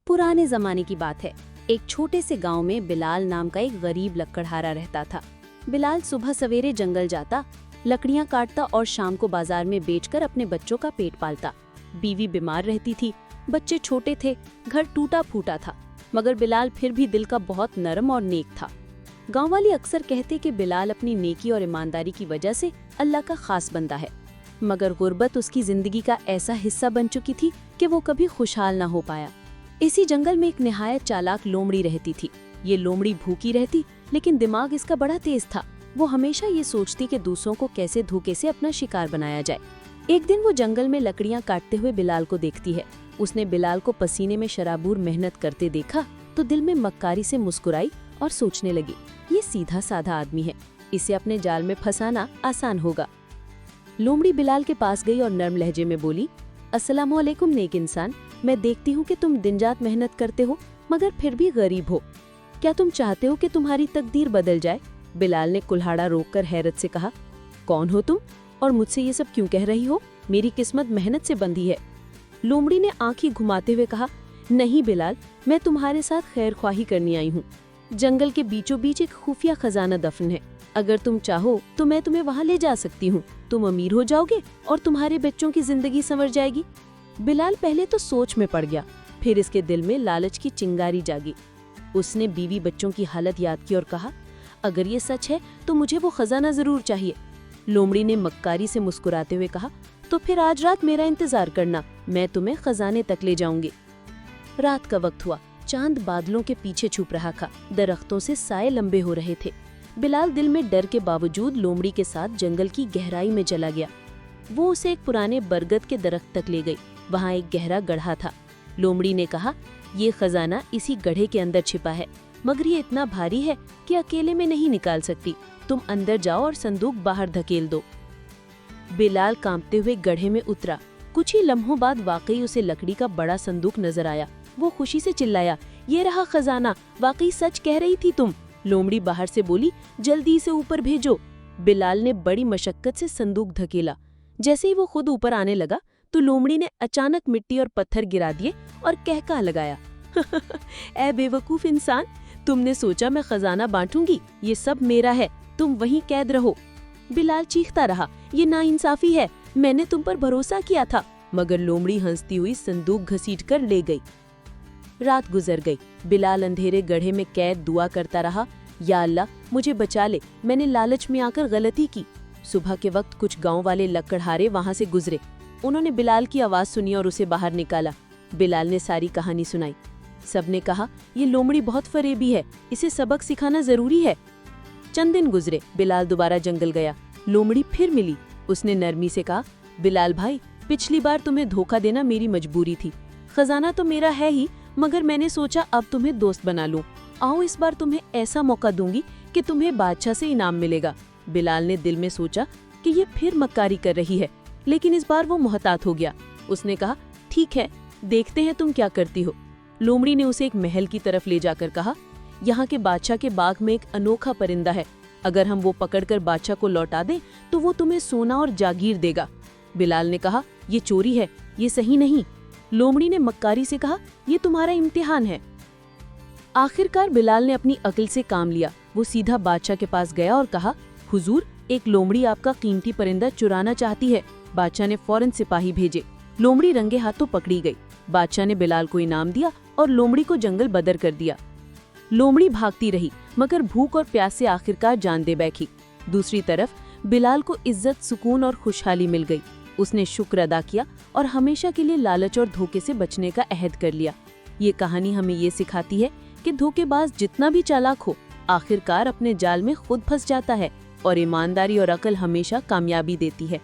पुराने जमाने की बात है। एक छोटे से गांव में बिलाल नाम का एक गरीब लकड़हारा रहता था। बिलाल सुबह सवेरे जंगल जाता, लकड़ियां काटता और शाम को बाजार में बेचकर अपने बच्चों का पेट पालता। बीवी बीमार रहती थी, बच्चे छोटे थे, घर टूटा फूटा था, मगर बिलाल फिर भी दिल का बहुत नरम और नेक था। गाँव वाले अक्सर कहते कि बिलाल अपनी नेकी और ईमानदारी की वजह से अल्लाह का खास बंदा है, मगर गुर्बत उसकी जिंदगी का ऐसा हिस्सा बन चुकी थी कि वो कभी खुशहाल न हो पाया। इसी जंगल में एक निहायत चालाक लोमड़ी रहती थी। ये लोमड़ी भूखी रहती, लेकिन दिमाग इसका बड़ा तेज था। वो हमेशा ये सोचती कि दूसरों को कैसे धोखे से अपना शिकार बनाया जाए। एक दिन वो जंगल में लकड़ियां काटते हुए बिलाल को देखती है। उसने बिलाल को पसीने में शराबूर मेहनत करते देखा तो दिल में मक्कारी से मुस्कुराई और सोचने लगी, ये सीधा साधा आदमी है, इसे अपने जाल में फंसाना आसान होगा। लोमड़ी बिलाल के पास गई और नर्म लहजे में बोली, अस्सलामु अलैकुम नेक इंसान, मैं देखती हूँ कि तुम दिन रात मेहनत करते हो मगर फिर भी गरीब हो। क्या तुम चाहते हो कि तुम्हारी तकदीर बदल जाए? बिलाल ने कुल्हाड़ा रोककर हैरत से कहा, कौन हो तुम और मुझसे ये सब क्यों कह रही हो? मेरी किस्मत मेहनत से बंधी है। लोमड़ी ने आंखें घुमाते हुए कहा, नहीं बिलाल, मैं तुम्हारे साथ खैर ख्वाही करनी आई हूँ। जंगल के बीचों बीच एक खुफिया खजाना दफन है, अगर तुम चाहो तो मैं तुम्हें वहाँ ले जा सकती हूँ। तुम अमीर हो जाओगे और तुम्हारे बच्चों की जिंदगी संवर जाएगी। बिलाल पहले तो सोच में पड़ गया, फिर इसके दिल में लालच की चिंगारी जागी। उसने बीवी बच्चों की हालत याद की और कहा, अगर ये सच है तो मुझे वो खजाना जरूर चाहिए। लोमड़ी ने मक्कारी से मुस्कुराते हुए कहा, तो फिर आज रात मेरा इंतजार करना, मैं तुम्हें खजाने तक ले जाऊंगी। रात का वक्त हुआ, चांद बादलों के पीछे छुप रहा था, दरख्तों से साए लंबे हो रहे थे। बिलाल दिल में डर के बावजूद लोमड़ी के साथ जंगल की गहराई में चला गया। वो उसे एक पुराने बरगद के दरख्त तक ले गई। वहाँ एक गहरा गड्ढा था। लोमड़ी ने कहा, ये खजाना इसी गड्ढे के अंदर छिपा है, मगर ये इतना भारी है कि अकेले में नहीं निकाल सकती। तुम अंदर जाओ और संदूक बाहर धकेल दो। बिलाल कांपते हुए गड्ढे में उतरा। कुछ ही लम्हों बाद वाकई उसे लकड़ी का बड़ा संदूक नजर आया। वो खुशी से चिल्लाया, ये रहा खजाना, वाकई सच कह रही थी तुम। लोमड़ी बाहर से बोली, जल्दी से ऊपर भेजो। बिलाल ने बड़ी मशक्कत से संदूक धकेला। जैसे ही वो खुद ऊपर आने लगा तो लोमड़ी ने अचानक मिट्टी और पत्थर गिरा दिए और कहका लगाया, ऐ बेवकूफ इंसान, तुमने सोचा मैं खजाना बांटूंगी? ये सब मेरा है, तुम वहीं कैद रहो। बिलाल चीखता रहा, ये नाइंसाफी है, मैंने तुम पर भरोसा किया था। मगर लोमड़ी हंसती हुई संदूक घसीटकर ले गई। रात गुजर गई। बिलाल अंधेरे गड्ढे में कैद दुआ करता रहा, या अल्लाह मुझे बचा ले, मैंने लालच में आकर गलती की। सुबह के वक्त कुछ गांव वाले लकड़हारे वहां से गुजरे। उन्होंने बिलाल की आवाज सुनी और उसे बाहर निकाला। बिलाल ने सारी कहानी सुनाई। सबने कहा, ये लोमड़ी बहुत फरेबी है, इसे सबक सिखाना जरूरी है। चंद दिन गुजरे, बिलाल दोबारा जंगल गया। लोमड़ी फिर मिली। उसने नरमी से कहा, बिलाल भाई, पिछली बार तुम्हें धोखा देना मेरी मजबूरी थी। खजाना तो मेरा है ही, मगर मैंने सोचा अब तुम्हें दोस्त बना लूं। आओ इस बार तुम्हें ऐसा मौका दूंगी कि तुम्हें बादशाह से इनाम मिलेगा। बिलाल ने दिल में सोचा कि ये फिर मक्कारी कर रही है, लेकिन इस बार वो मुहतात हो गया। उसने कहा, ठीक है, देखते हैं तुम क्या करती हो। लोमड़ी ने उसे एक महल की तरफ ले जाकर कहा, यहाँ के बादशाह के बाग में एक अनोखा परिंदा है, अगर हम वो पकड़कर बादशाह को लौटा दें तो वो तुम्हें सोना और जागीर देगा। बिलाल ने कहा, ये चोरी है, ये सही नहीं। लोमड़ी ने मक्कारी से कहा, ये तुम्हारा इम्तिहान है। आखिरकार बिलाल ने अपनी अक्ल से काम लिया। वो सीधा बादशाह के पास गया और कहा, हुजूर, एक लोमड़ी आपका कीमती परिंदा चुराना चाहती है। बादशाह ने फौरन सिपाही भेजे। लोमड़ी रंगे हाथों पकड़ी गई। बादशाह ने बिलाल को इनाम दिया और लोमड़ी को जंगल बदर कर दिया। लोमड़ी भागती रही, मगर भूख और प्यास से आखिरकार जान दे बैठी। दूसरी तरफ बिलाल को इज्जत, सुकून और खुशहाली मिल गई। उसने शुक्र अदा किया और हमेशा के लिए लालच और धोखे से बचने का अहद कर लिया। ये कहानी हमें ये सिखाती है कि धोखेबाज जितना भी चालाक हो, आखिरकार अपने जाल में खुद फंस जाता है और ईमानदारी और अक्ल हमेशा कामयाबी देती है।